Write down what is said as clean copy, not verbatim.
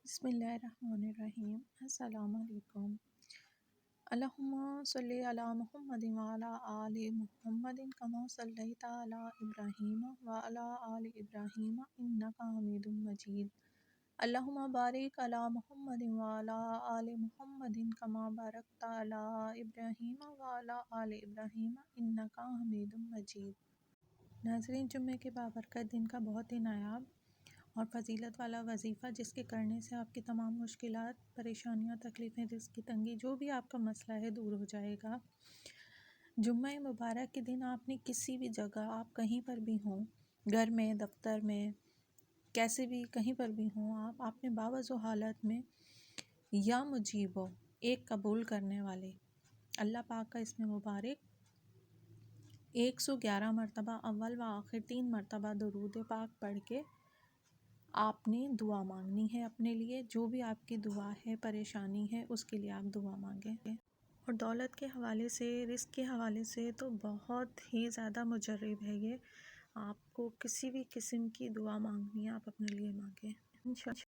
بسم اللہ الرحمن الرحیم۔ السلام علیکم۔ اللہم صلی علی محمد وعلی آل محمد کما صلیت علی ابراہیم وعلی آل ابراہیم انک حمید مجید۔ اللہم بارک علی محمد وعلی آل محمد کما بارکت علی ابراہیم وعلی آل ابراہیم انک حمید مجید۔ ناظرین، جمعے کے بابرکت دن کا بہت ہی نایاب اور فضیلت والا وظیفہ، جس کے کرنے سے آپ کی تمام مشکلات، پریشانیاں، تکلیفیں، رزق کی تنگی، جو بھی آپ کا مسئلہ ہے، دور ہو جائے گا۔ جمعہ مبارک کے دن آپ نے کسی بھی جگہ، آپ کہیں پر بھی ہوں، گھر میں، دفتر میں، کیسے بھی کہیں پر بھی ہوں، آپ نے باوضو حالت میں یا مجیب ہو، ایک قبول کرنے والے اللہ پاک کا اسم مبارک 111 مرتبہ اول و آخر 3 مرتبہ درود پاک پڑھ کے آپ نے دعا مانگنی ہے اپنے لیے۔ جو بھی آپ کی دعا ہے، پریشانی ہے، اس کے لیے آپ دعا مانگیں۔ اور دولت کے حوالے سے، رزق کے حوالے سے تو بہت ہی زیادہ مجرب ہے یہ۔ آپ کو کسی بھی قسم کی دعا مانگنی ہے، آپ اپنے لیے مانگیں انشاءاللہ۔